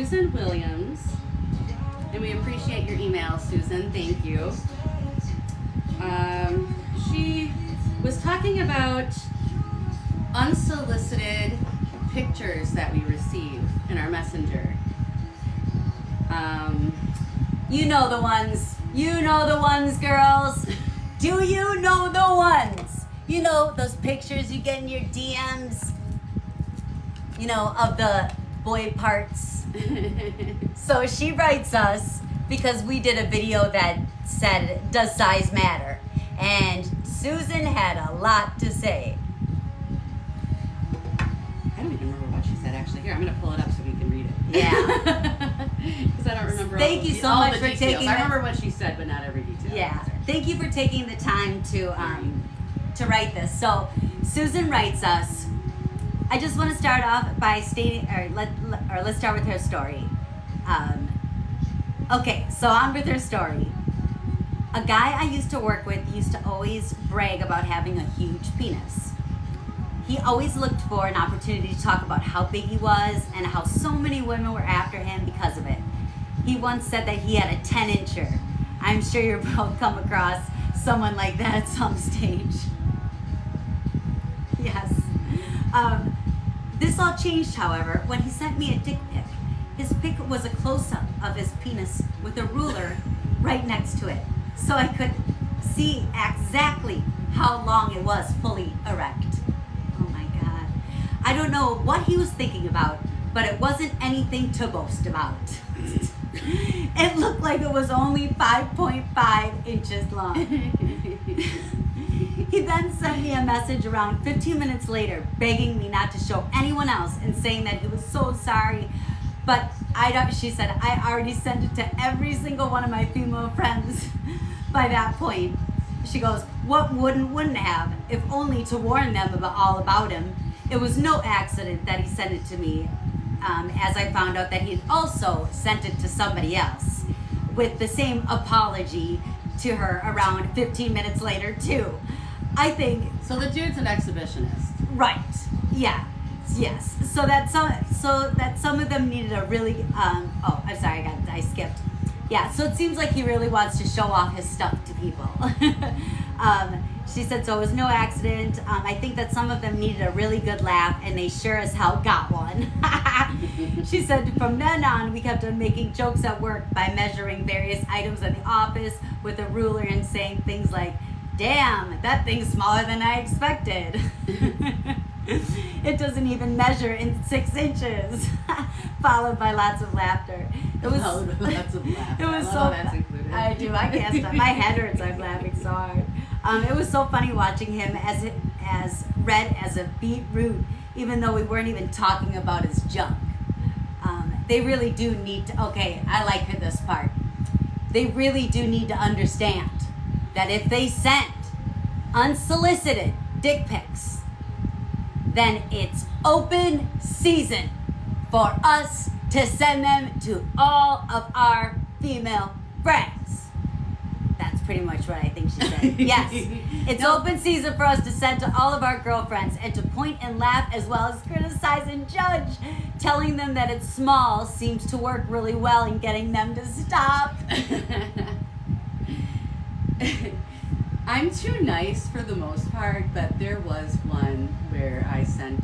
Susan Williams. And we appreciate your email, Susan. Thank you. She was talking about unsolicited pictures that we receive in our messenger. You know the ones. You know the ones, girls. Do you know the ones? You know those pictures you get in your DMs, you know, of the boy parts. So she writes us because we did a video that said, does size matter? And Susan had a lot to say. I don't even remember what she said, actually. Here, I'm going to pull it up so we can read it. Yeah. Because I don't remember Thank you so much for taking I remember what she said, but not every detail. Yeah. Thank you for taking the time to write this. So Susan writes us. I just want to start off by stating, let's start with her story. Okay, so on with her story. A guy I used to work with used to always brag about having a huge penis. He always looked for an opportunity to talk about how big he was and how so many women were after him because of it. He once said that he had a 10-incher. I'm sure you've both come across someone like that at some stage. Yes. This all changed, however, when he sent me a dick pic. His pic was a close-up of his penis with a ruler right next to it, so I could see exactly how long it was fully erect. Oh my God. I don't know what he was thinking about, but it wasn't anything to boast about. It looked like it was only 5.5 inches long. He then sent me a message around 15 minutes later begging me not to show anyone else and saying that he was so sorry. But she said, I already sent it to every single one of my female friends by that point. She goes, what wouldn't have, if only to warn them all about him. It was no accident that he sent it to me, as I found out that he had also sent it to somebody else with the same apology to her around 15 minutes later too. I think... So the dude's an exhibitionist. Right. Yeah. Yes. So that some of them needed a really... oh, I'm sorry. I skipped. Yeah. So it seems like he really wants to show off his stuff to people. She said, so it was no accident. I think that some of them needed a really good laugh, and they sure as hell got one. She said, from then on, we kept on making jokes at work by measuring various items in the office with a ruler and saying things like, damn, that thing's smaller than I expected. It doesn't even measure in 6 inches. Followed by lots of laughter. It was lots of laughter. It was that's included. I do. I can't stop. My head hurts. I'm laughing so hard. It was so funny watching him as red as a beetroot, even though we weren't even talking about his junk. They really do need to. Okay, I like this part. They really do need to understand that if they sent unsolicited dick pics, then it's open season for us to send them to all of our female friends. That's pretty much what I think she said. Yes, it's open season for us to send to all of our girlfriends and to point and laugh as well as criticize and judge. Telling them that it's small seems to work really well in getting them to stop. I'm too nice for the most part, but there was one where I sent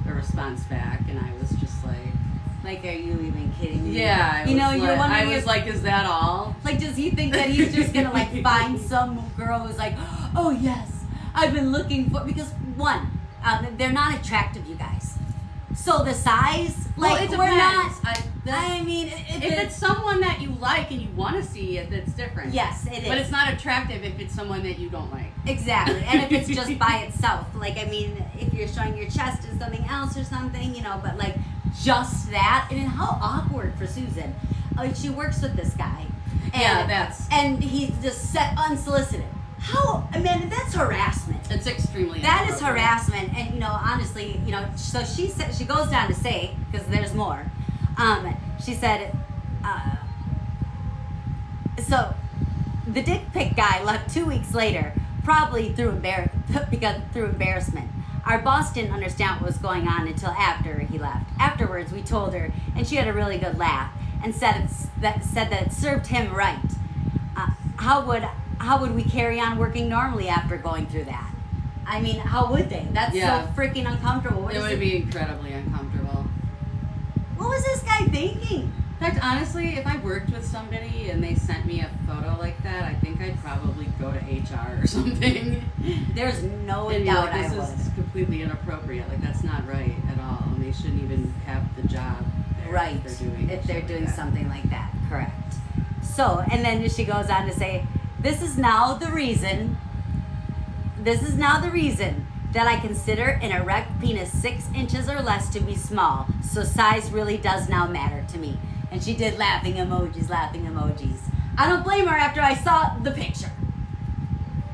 a response back and I was just like, are you even kidding me? Yeah, you're wondering. I was like, is that all? Like, does he think that he's just gonna find some girl who's like, oh yes, I've been looking for, because one, they're not attractive, you guys. So the size, well, it we're not. I mean, if it's someone that you like and you want to see it, that's different. Yes, it is. But it's not attractive if it's someone that you don't like. Exactly, and if it's just by itself, if you're showing your chest and something else or something, but just that. And how awkward for Susan. She works with this guy. And he's just set unsolicited. How, man, that's harassment. It's extremely That is harassment. And, honestly, so she said, she goes down to say, because there's more. She said, so the dick pic guy left 2 weeks later, probably through embarrassment. Our boss didn't understand what was going on until after he left. Afterwards, we told her, and she had a really good laugh and said that it served him right. How would we carry on working normally after going through that? I mean, how would they? That's so freaking uncomfortable. It would be incredibly uncomfortable. What was this guy thinking? In fact, honestly, if I worked with somebody and they sent me a photo like that, I think I'd probably go to HR or something. There's no and doubt like, I would. This is completely inappropriate. Like, that's not right at all. And they shouldn't even have the job there Right. if they're doing something like that. Correct. So, and then she goes on to say, this is now the reason that I consider an erect penis 6 inches or less to be small. So size really does now matter to me. And she did laughing emojis. I don't blame her after I saw the picture.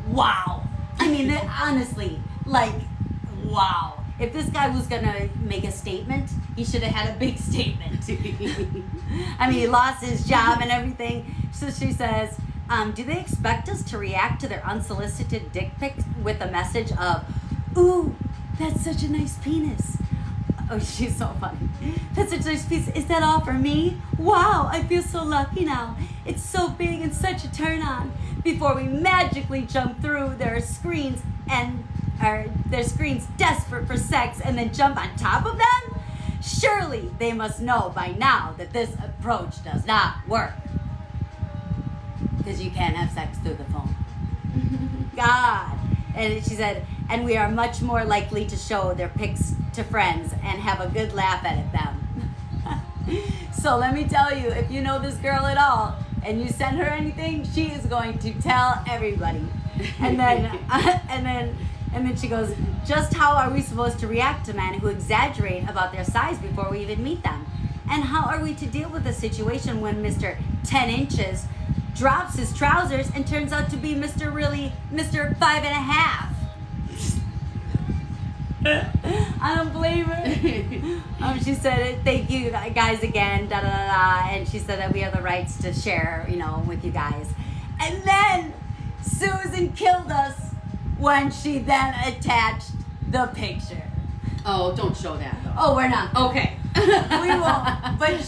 Wow. I mean, honestly, like, wow. If this guy was going to make a statement, he should have had a big statement. I mean, he lost his job and everything. So she says, do they expect us to react to their unsolicited dick pics with a message of, ooh, that's such a nice penis? Oh, she's so funny. That's such a nice piece. Is that all for me? Wow, I feel so lucky now. It's so big and such a turn on. Before we magically jump through their screens desperate for sex and then jump on top of them? Surely they must know by now that this approach does not work. Because you can't have sex through the phone. God. And she said, and we are much more likely to show their pics to friends and have a good laugh at them. So let me tell you, if you know this girl at all and you send her anything, she is going to tell everybody. And then and then she goes, just how are we supposed to react to men who exaggerate about their size before we even meet them? And how are we to deal with a situation when Mr. 10 inches drops his trousers and turns out to be Mr. 5.5? I don't blame her. She said, thank you guys again, da da da da. And she said that we have the rights to share, with you guys. And then Susan killed us when she then attached the picture. Oh, don't show that though. Oh, we're not. Okay. We won't. But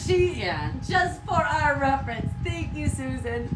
just for our reference. Thank you, Susan.